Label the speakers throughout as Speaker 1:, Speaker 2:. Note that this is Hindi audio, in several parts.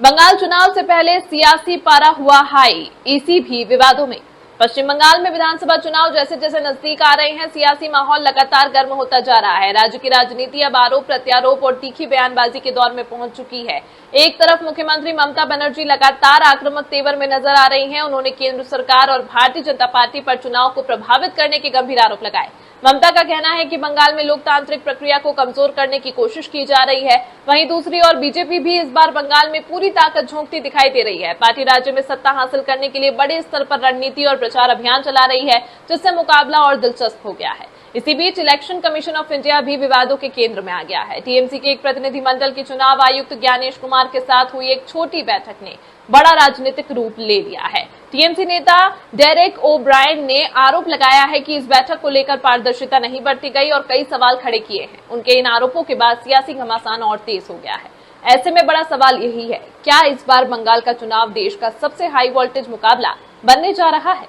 Speaker 1: बंगाल चुनाव से पहले सियासी पारा हुआ हाई, ईसी भी विवादों में। पश्चिम बंगाल में विधानसभा चुनाव जैसे जैसे नजदीक आ रहे हैं, सियासी माहौल लगातार गर्म होता जा रहा है। राज्य की राजनीति अब आरोप प्रत्यारोप और तीखी बयानबाजी के दौर में पहुंच चुकी है। एक तरफ मुख्यमंत्री ममता बनर्जी लगातार आक्रामक तेवर में नजर आ रही हैं। उन्होंने केंद्र सरकार और भारतीय जनता पार्टी पर चुनाव को प्रभावित करने के गंभीर आरोप लगाए। ममता का कहना है कि बंगाल में लोकतांत्रिक प्रक्रिया को कमजोर करने की कोशिश की जा रही है। वहीं दूसरी ओर बीजेपी भी इस बार बंगाल में पूरी ताकत झोंकती दिखाई दे रही है। पार्टी राज्य में सत्ता हासिल करने के लिए बड़े स्तर पर रणनीति और प्रचार अभियान चला रही है, जिससे मुकाबला और दिलचस्प हो गया है। इसी बीच इलेक्शन कमीशन ऑफ इंडिया भी विवादों के केंद्र में आ गया है। टीएमसी के एक प्रतिनिधिमंडल की चुनाव आयुक्त ज्ञानेश कुमार के साथ हुई एक छोटी बैठक ने बड़ा राजनीतिक रूप ले लिया है। टीएमसी नेता डेरेक ओब्रायन ने आरोप लगाया है कि इस बैठक को लेकर पारदर्शिता नहीं बरती गई और कई सवाल खड़े किए हैं। उनके इन आरोपों के बाद सियासी घमासान और तेज हो गया है। ऐसे में बड़ा सवाल यही है, क्या इस बार बंगाल का चुनाव देश का सबसे हाई वोल्टेज मुकाबला बनने जा रहा है?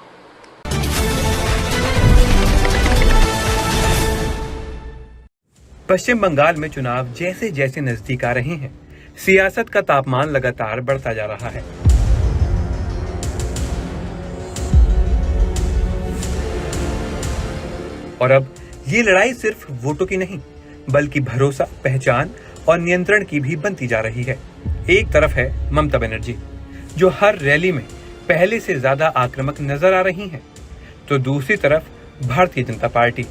Speaker 2: पश्चिम बंगाल में चुनाव जैसे जैसे नजदीक आ रहे हैं, सियासत का तापमान लगातार बढ़ता जा रहा है। और अब ये लड़ाई सिर्फ वोटों की नहीं, बल्कि भरोसा, पहचान और नियंत्रण की भी बनती जा रही है। एक तरफ है ममता बनर्जी, जो हर रैली में पहले से ज्यादा आक्रामक नजर आ रही हैं, तो दूसरी तरफ भारतीय जनता पार्टी,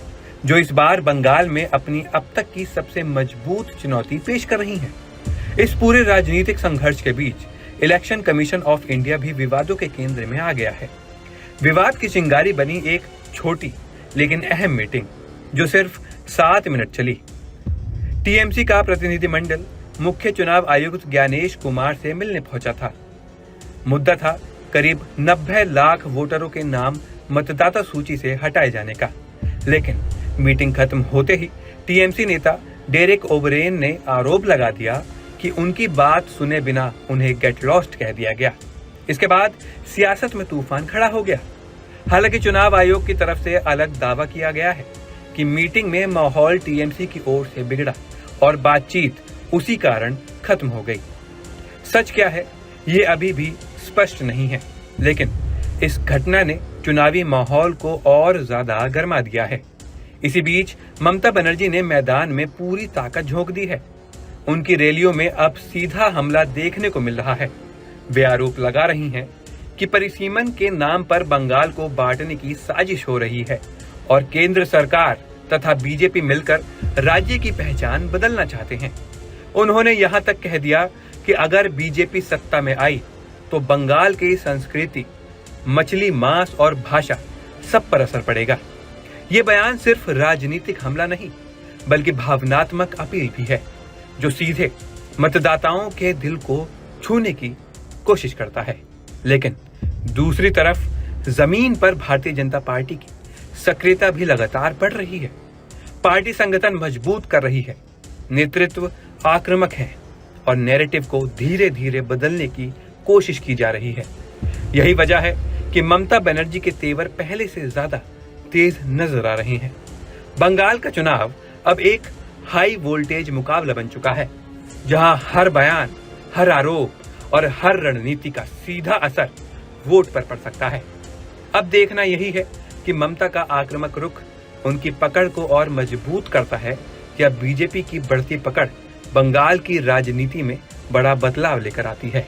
Speaker 2: जो इस बार बंगाल में अपनी अब तक की सबसे मजबूत चुनौती पेश कर रही है। इस पूरे राजनीतिक संघर्ष के बीच इलेक्शन कमीशन ऑफ इंडिया भी विवादों के केंद्र में आ गया है। विवाद की चिंगारी बनी एक छोटी लेकिन अहम मीटिंग, जो सिर्फ 7 मिनट चली। टीएमसी का प्रतिनिधिमंडल मुख्य चुनाव आयुक्त ज्ञानेश कुमार से मिलने पहुंचा था। मुद्दा था करीब 90 लाख वोटरों के नाम मतदाता सूची से हटाए जाने का। लेकिन मीटिंग खत्म होते ही टीएमसी नेता डेरेक ओब्रेन ने आरोप लगा दिया कि उनकी बात सुने बिना उन्हें गेट लॉस्ट कह दिया गया। इसके बाद सियासत में तूफान खड़ा हो गया। हालांकि चुनाव आयोग की तरफ से अलग दावा किया गया है कि मीटिंग में माहौल टीएमसी की ओर से बिगड़ा और बातचीत उसी कारण खत्म हो गई। सच क्या है, ये अभी भी स्पष्ट नहीं है, लेकिन इस घटना ने चुनावी माहौल को और ज्यादा गर्मा दिया है। इसी बीच ममता बनर्जी ने मैदान में पूरी ताकत झोंक दी है। उनकी रैलियों में अब सीधा हमला देखने को मिल रहा है। वे आरोप लगा रही हैं कि परिसीमन के नाम पर बंगाल को बांटने की साजिश हो रही है और केंद्र सरकार तथा बीजेपी मिलकर राज्य की पहचान बदलना चाहते हैं। उन्होंने यहां तक कह दिया कि अगर बीजेपी सत्ता में आई तो बंगाल की संस्कृति, मछली, मांस और भाषा सब पर असर पड़ेगा। ये बयान सिर्फ राजनीतिक हमला नहीं, बल्कि भावनात्मक अपील भी है, जो सीधे मतदाताओं के दिल को छूने की कोशिश करता है। लेकिन दूसरी तरफ जमीन पर भारतीय जनता पार्टी की सक्रियता भी लगातार बढ़ रही है। पार्टी संगठन मजबूत कर रही है, नेतृत्व आक्रामक है और नैरेटिव को धीरे धीरे बदलने की कोशिश की जा रही है। यही वजह है कि ममता बनर्जी के तेवर पहले से ज्यादा तेज नजर आ रहे हैं। बंगाल का चुनाव अब एक हाई वोल्टेज मुकाबला बन चुका है, जहां हर बयान, हर आरोप और हर रणनीति का सीधा असर वोट पर पड़ सकता है। अब देखना यही है कि ममता का आक्रामक रुख उनकी पकड़ को और मजबूत करता है, या बीजेपी की बढ़ती पकड़ बंगाल की राजनीति में बड़ा बदलाव लेकर आती है।